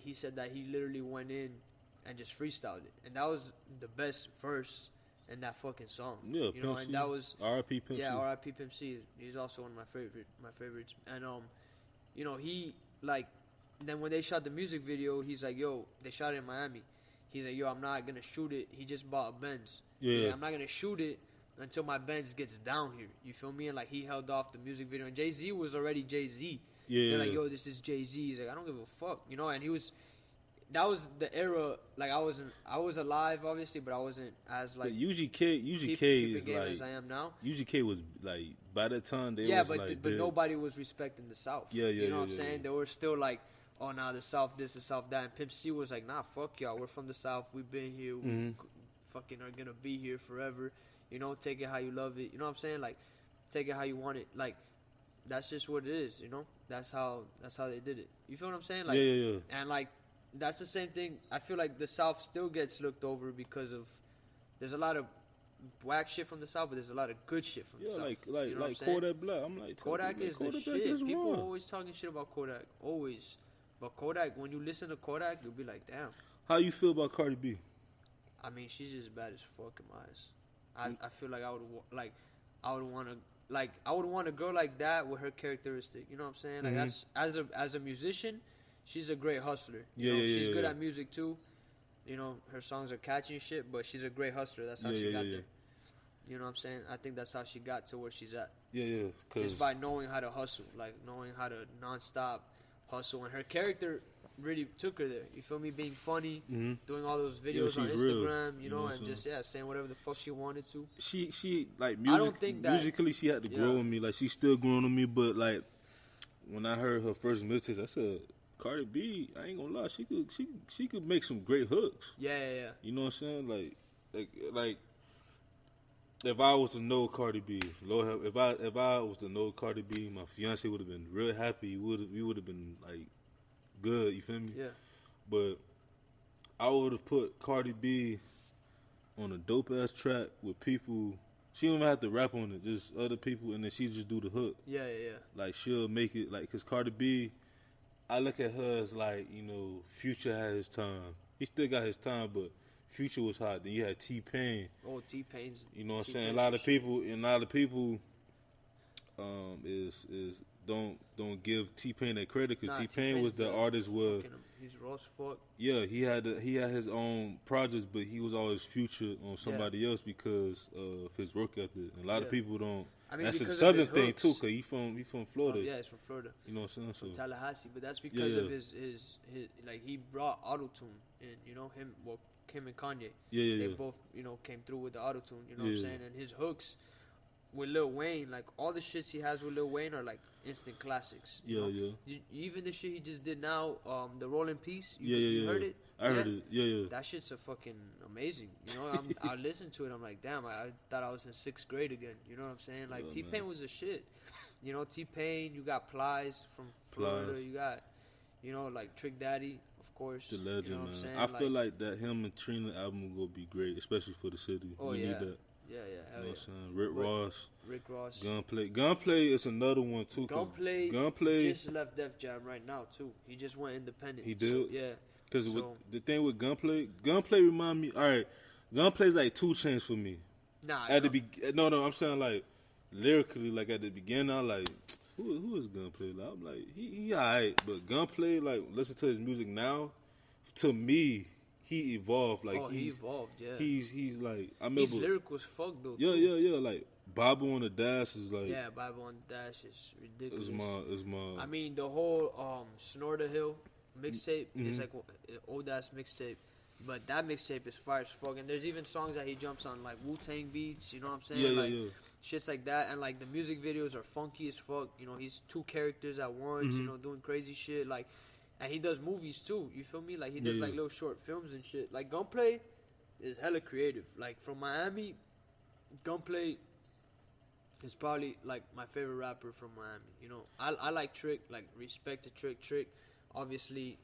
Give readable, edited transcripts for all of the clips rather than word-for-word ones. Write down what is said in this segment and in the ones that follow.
he said that he literally went in and just freestyled it, and that was the best verse in that fucking song. Yeah, you know, and that was R.I.P. Pimp C. Yeah, R.I.P. Pimp C. He's also one of my favorites. And you know, he like then when they shot the music video, he's like, yo, they shot it in Miami. He's like, yo, I'm not gonna shoot it. He just bought a Benz. Yeah, He's like, I'm not gonna shoot it until my Benz gets down here. You feel me? And like he held off the music video. And Jay-Z was already Jay-Z. Yeah, they're like, yo, this is Jay-Z. He's like, I don't give a fuck, you know. And that was the era. Like I was alive, obviously, but I wasn't as like UGK is like as I am now. UGK was like by that time but nobody was respecting the South. You know what I'm saying? They were still like, oh, nah, the South this, the South that. And Pimp C was like, nah, fuck y'all. We're from the South. We've been here. We fucking are gonna be here forever. You know, take it how you love it. You know what I'm saying? Like, take it how you want it. Like, that's just what it is. You know, that's how they did it. You feel what I'm saying? Like, yeah. And like, that's the same thing. I feel like the South still gets looked over because of there's a lot of whack shit from the South, but there's a lot of good shit from the South. Like you know Kodak Black. I'm like, Kodak is the shit. People are always talking shit about Kodak, always. But Kodak, when you listen to Kodak, you'll be like, damn. How you feel about Cardi B? I mean, she's just bad as fuck in my eyes. I feel like I would want a girl like that with her characteristic. You know what I'm saying? Like that's as a musician, she's a great hustler. She's good at music too. You know, her songs are catchy and shit, but she's a great hustler. That's how she got there. You know what I'm saying? I think that's how she got to where she's at. Yeah. Just by knowing how to hustle, like knowing how to nonstop hustle, and her character really took her there. You feel me? Being funny, doing all those videos on Instagram, real, you know, and just saying whatever the fuck she wanted to. She like I don't think that, musically she had to grow on me. Like she's still growing on me, but like when I heard her first mixtapes, I said, Cardi B, I ain't gonna lie, she could make some great hooks. Yeah. You know what I'm saying? Like if I was to know Cardi B, Lord help, if I was to know Cardi B, my fiance would have been real happy. We would have been like good. You feel me? Yeah. But I would have put Cardi B on a dope ass track with people. She don't even have to rap on it, just other people, and then she just do the hook. Yeah. Like she'll make it like, cause Cardi B, I look at her as like, you know, Future had his time. He still got his time, but Future was hot. Then you had T-Pain. Oh, T-Pain's. You know what I'm saying? A lot of people is don't give T-Pain that credit, because T-Pain was the artist where he's raw as fuck. Yeah, he had his own projects, but he was always Future on somebody else because of his work ethic. And a lot of people don't. I mean, that's a southern thing too, cause he from Florida. He's from Florida. You know what I'm saying? From Tallahassee, but that's because of his like he brought autotune in. You know him and Kanye. They both came through with the autotune. You know what I'm saying? And his hooks with Lil Wayne, like all the shits he has with Lil Wayne are like instant classics. Even the shit he just did now, the Roll in Peace. You heard it? I heard it. Yeah. That shit's a fucking amazing. You know, I listened to it. I'm like, damn, I thought I was in 6th grade again. You know what I'm saying? Like T-Pain was a shit. You know, T-Pain. You got Plies from Florida. You got, like Trick Daddy, of course. The legend, you know man. What I'm saying? I feel like that him and Trina album will be great, especially for the city. Oh, we need that. Yeah, hell you know what I'm saying? Rick Ross. Gunplay is another one too. Gunplay just left Def Jam right now too. He just went independent. He did? So, yeah. Because the thing with Gunplay remind me, alright, Gunplay's like 2 Chainz for me. Nah. No, I'm saying like lyrically, like at the beginning, I'm like, who is Gunplay? Like, I'm like, he alright, but Gunplay, like, listen to his music now, to me, he evolved. Like he evolved, yeah. He's like, I remember. He's lyrical as fuck though. Yeah. Like Bible on the Dash is like. Yeah, Bible on the Dash is ridiculous. It's my. I mean, the whole Snore the Hill mixtape is like an old ass mixtape, but that mixtape is fire as fuck. And there's even songs that he jumps on like Wu-Tang beats. You know what I'm saying? Yeah. Shits like that, and like the music videos are funky as fuck. You know, he's 2 characters at once. You know, doing crazy shit like. And he does movies too, you feel me? Like he does like little short films and shit. Like Gunplay is hella creative. Like from Miami, Gunplay is probably like my favorite rapper from Miami. You know, I like Trick, like respect to Trick. Obviously,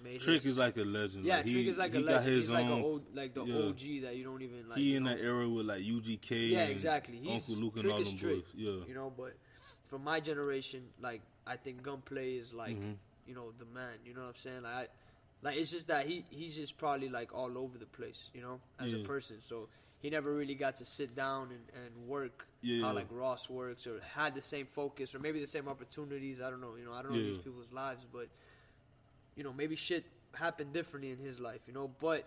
made Trick is like a legend. Yeah, like Trick is like a legend. He's like the OG that you don't even like. He in that era with like UGK. Yeah, exactly. Uncle Luke and all them boys. Yeah. You know, but from my generation, like I think Gunplay is like. The man, you know what I'm saying? Like Like, it's just that he's just probably, like, all over the place, you know, as a person. So he never really got to sit down and work how, like, Ross works, or had the same focus, or maybe the same opportunities. I don't know. You know, I don't know these people's lives, but, you know, maybe shit happened differently in his life, you know. But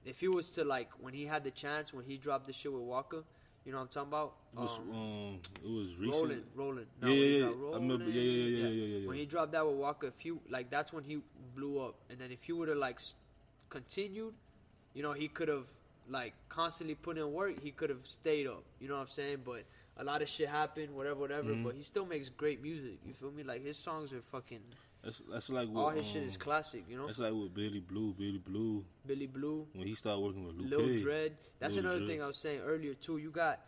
if he was to, like, when he had the chance, when he dropped the shit with Walker, you know what I'm talking about? It was recent. Rolling. No, I remember. Yeah. When he dropped that with Walker, that's when he blew up. And then if he would have, like, continued, you know, he could have, like, constantly put in work. He could have stayed up. You know what I'm saying? But a lot of shit happened, whatever. But he still makes great music. You feel me? Like, his songs are fucking. That's like what, all his shit is classic, you know. That's like with Billy Blue. When he started working with Lupe. Lil Dread. That's another thing I was saying earlier too. You got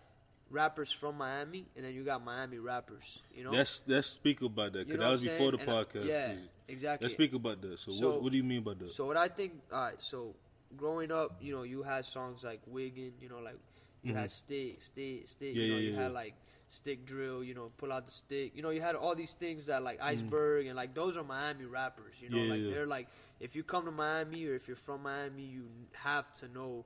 rappers from Miami, and then you got Miami rappers. You know. Let's speak about that, because that was before the podcast. Yeah, exactly. Let's speak about that. So what do you mean by that? So what I think. All right. So growing up, you know, you had songs like Wiggin. You know, like you had Stick. You had like Stick Drill, you know, Pull Out the Stick. You know, you had all these things that, like, Iceberg, and, like, those are Miami rappers, you know. They're, like, if you come to Miami or if you're from Miami, you have to know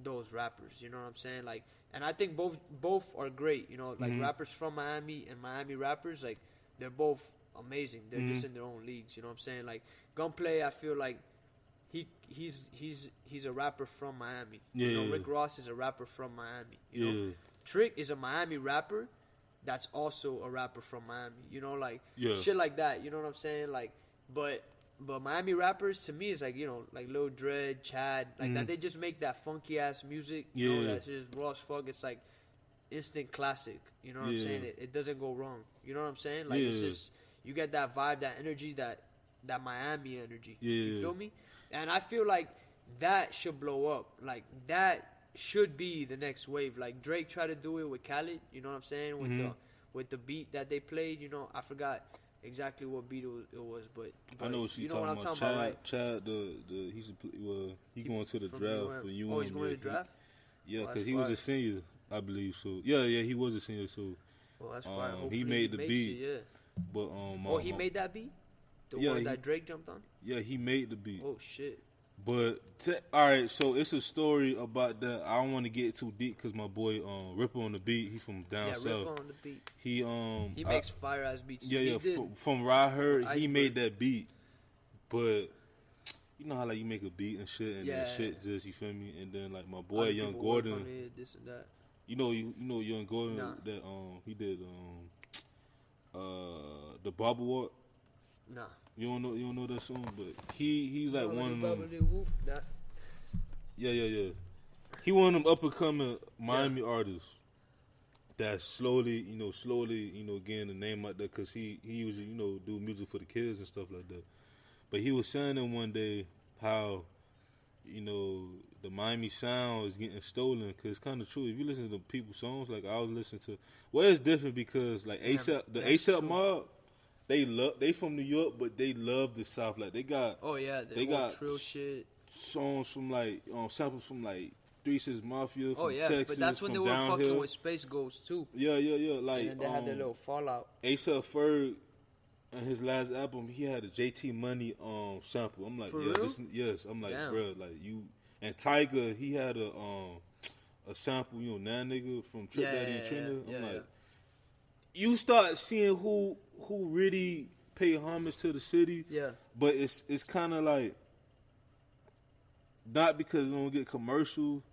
those rappers, you know what I'm saying? Like, and I think both are great, you know. Like, rappers from Miami and Miami rappers, like, they're both amazing. They're just in their own leagues, you know what I'm saying? Like, Gunplay, I feel like he's a rapper from Miami. You know, Rick Ross is a rapper from Miami, you know. Trick is a Miami rapper that's also a rapper from Miami, you know, like, shit like that, you know what I'm saying? Like, but Miami rappers, to me, is like, you know, like Lil Dread, Chad, like that, they just make that funky ass music, you know, that's just raw as fuck. It's like instant classic, you know what I'm saying? It doesn't go wrong, you know what I'm saying? Like, it's just, you get that vibe, that energy, that Miami energy, you feel me? And I feel like that should blow up, like, that should be the next wave. Like, Drake tried to do it with Khaled, you know what I'm saying, with the beat that they played, you know. I forgot exactly what beat it was, but I know what you're talking about. Chad, right? Chad, he going to the draft for you. Oh, he's going to the draft? Yeah, because he was a senior, I believe. So yeah, he was a senior. So well, that's fine. He made the beat. But he made that beat. The one that Drake jumped on. Yeah, he made the beat. Oh shit. But all right, so it's a story about that. I don't want to get too deep because my boy Ripper on the beat. He from down south. Ripper on the beat. He makes fire ass beats. Yeah. From what I heard, he made that beat. But you know how, like, you make a beat and shit, and then shit just, you feel me? And then, like, my boy Young Gordon. This and that. You know Young Gordon that he did the Bubble Walk. Nah. You don't know that song, but he's like one of them. Yeah. He one of them up and coming Miami artists that slowly, getting the name out there, because he usually, do music for the kids and stuff like that. But he was saying that one day how, the Miami sound is getting stolen, because it's kind of true. If you listen to people's songs, like I was listening to, it's different because, like, ASAP Mob. They from New York, but they love the South. Like, they got they got trill shit, songs from, like, samples from, like, 3 6 Mafia from Texas, but that's when they were fucking with Space Ghost too. Yeah. Like, and then they had their little fallout. A$AP Ferg, on his last album, he had a JT Money sample. I'm like, yes. I'm like, bro, like, you. And Tyga, he had a sample, Nah Nigga from Trip Daddy and Trina. I'm like, you start seeing who really pay homage to the city. Yeah. But it's kind of like, not because it don't get commercial.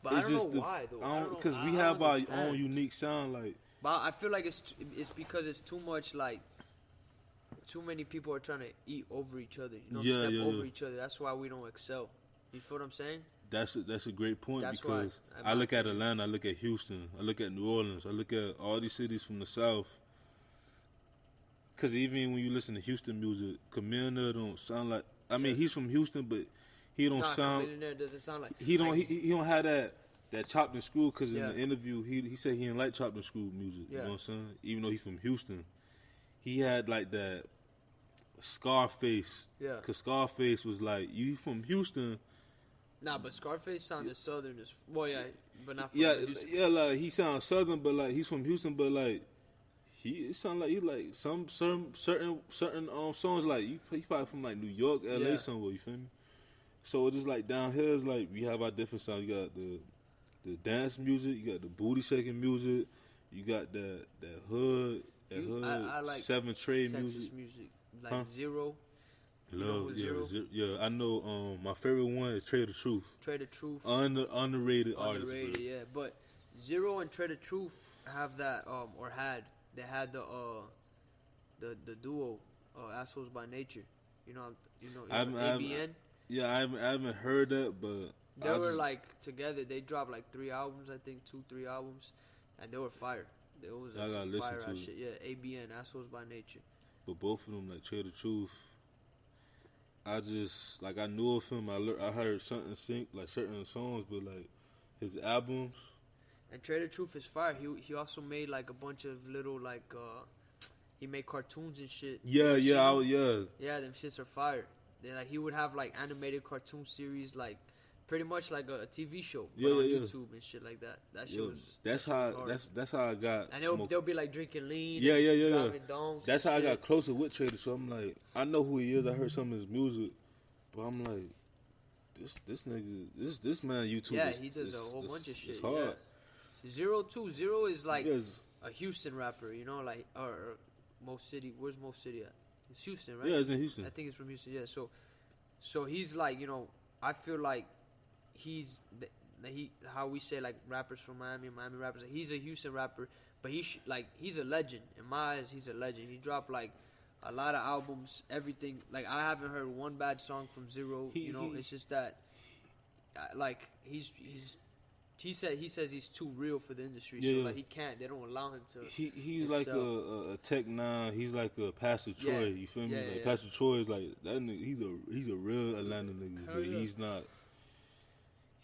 But I don't know why though. Because we have our own unique sound. Like, but I feel like it's because it's too much, like, too many people are trying to eat over each other. Step over each other. That's why we don't excel. You feel what I'm saying? That's a great point. That's because I look at Atlanta, I look at Houston, I look at New Orleans, I look at all these cities from the South. Because even when you listen to Houston music, Camille don't sound like. I mean, he's from Houston, but he don't sound. Camille doesn't sound like. He don't have that chopped and screwed. Because in the interview, he said he didn't like chopped and screwed music. You know what I'm saying? Even though he's from Houston, he had like that Scarface. Yeah. Because Scarface was like, you from Houston. Nah, but Scarface sounded southern as but not from Houston. Yeah, like, he sounds southern, but, like, he's from Houston, but, like, it sound like he, like, some certain songs, like, he probably from, like, New York, LA somewhere, you feel me? So it's just like down here is like we have our different sounds. You got the dance music, you got the booty shaking music, you got that hood, I like 7 trade Texas music. like Zero. Love, yeah. I know. My favorite one is Trade the Truth. Trade the Truth. Underrated artist. Underrated, bro. yeah. But Zero and Trade the Truth have that or had the duo Assholes by Nature. You know ABN. Yeah, I haven't heard that, but they were like together. They dropped like 3 albums, I think 2-3 albums, and they were fire. It was I gotta listen to it. shit. Yeah, ABN, Assholes by Nature. But both of them, like Trade the Truth, I just like I knew of him. I heard certain songs, but like his albums. And Trade the Truth is fire. He also made like a bunch of little like he made cartoons and shit. Yeah. Yeah, them shits are fire. They like he would have like animated cartoon series, like pretty much like a TV show, but on YouTube and shit like that. That shit was. That's how I got. And they'll be like drinking lean. Yeah. Dongs that's how I got closer with Trader. So I'm like, I know who he is. I heard some of his music, but I'm like, this nigga, this man YouTube. Yeah, he does a whole bunch of shit. It's hard. Yeah. Zero is like a Houston rapper, you know, like or Most City. Where's Most City at? It's Houston, right? Yeah, it's in Houston. I think it's from Houston. Yeah, so he's like, you know, I feel like he's how we say like rappers from Miami rappers. He's a Houston rapper, but he's a legend in my eyes. He's a legend. He dropped like a lot of albums, everything. Like I haven't heard one bad song from Zero. It's just that like he says he's too real for the industry, so like he can't. They don't allow him to. He's like a Tech Nine. He's like a Pastor Troy. You feel me? Like Pastor Troy is like that nigga. He's a real Atlanta nigga, but he's not.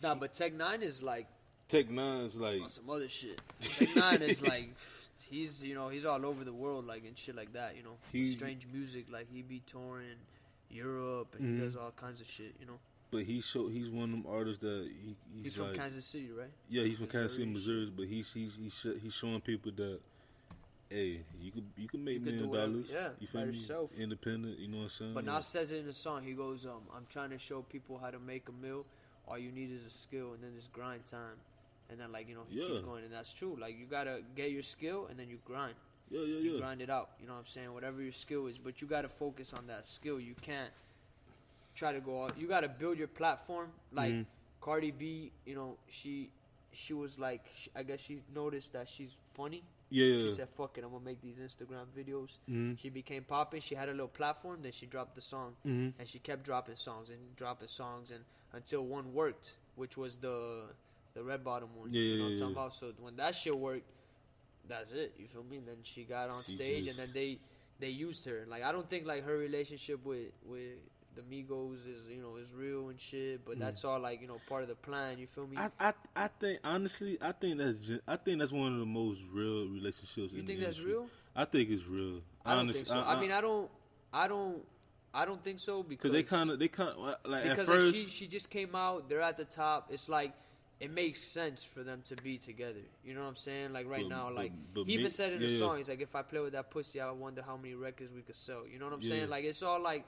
Nah, but Tech Nine is like. Tech Nine is like on some other shit. Tech Nine is like he's all over the world like and shit like that. You know, strange music like he be touring Europe and he does all kinds of shit. You know. But he's one of them artists that he's from like, Kansas City, right? Yeah, he's from Kansas City, Missouri. But he's showing people that, hey, you can make $1 million. Yeah, you feel me? Yourself. Independent, you know what I'm saying? But now says it in the song. He goes, I'm trying to show people how to make a meal. All you need is a skill, and then it's grind time. And then like he keeps going, and that's true. Like you gotta get your skill, and then you grind. You grind it out. You know what I'm saying? Whatever your skill is, but you gotta focus on that skill. You can't try to go out. You gotta build your platform. Like Cardi B, you know, she was like, I guess she noticed that she's funny. She said, "Fuck it, I'm gonna make these Instagram videos." She became popping. She had a little platform. Then she dropped the song, and she kept dropping songs, and until one worked, which was the Red Bottom one. You know what I'm talking about? So when that shit worked, that's it. You feel me? And then she got on stage, and then they used her. Like I don't think like her relationship with the Migos is real and shit, but that's all like part of the plan. You feel me? I think honestly, I think that's one of the most real relationships. You in think the that's industry. real? I think it's real. I don't think so. I don't think so because they kind of like because at first like, she just came out. They're at the top. It's like it makes sense for them to be together. You know what I'm saying? Like right now, like he even said in the song, he's like, if I play with that pussy, I wonder how many records we could sell. You know what I'm saying? Like it's all like.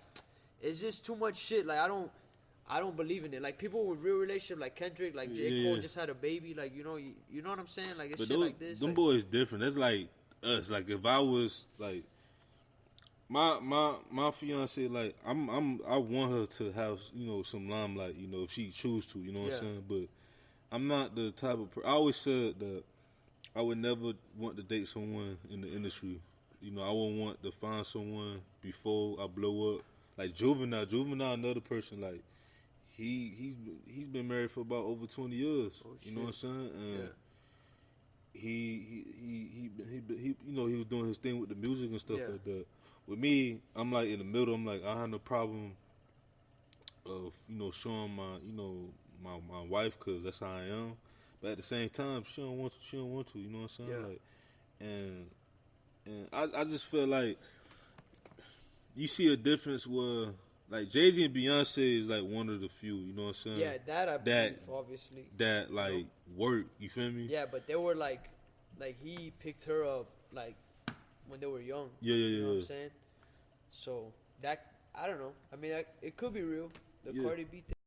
It's just too much shit. Like I don't believe in it. Like people with real relationship, like Kendrick, like J. Cole just had a baby. Like you know what I'm saying? Like it's shit like this. Them like, boys different. That's like us. Like if I was like my fiance, like I want her to have some limelight. If she choose to. You know what I'm saying? But I'm not the type of. I always said that I would never want to date someone in the industry. I would want to find someone before I blow up. Like Juvenile, another person. Like he's been married for about over 20 years. Oh, you know what I'm saying? And he was doing his thing with the music and stuff like that. With me, I'm like in the middle. I'm like I have no problem of showing my wife because that's how I am. But at the same time, she don't want to. You know what I'm saying? Yeah. Like, and I just feel like. You see a difference where, like, Jay-Z and Beyonce is, like, one of the few, you know what I'm saying? Yeah, that I believe, obviously. That, like, work, you feel me? Yeah, but they were, like he picked her up, like, when they were young. Yeah. You know what I'm saying? So, that, I don't know. I mean, it could be real. The Cardi B thing.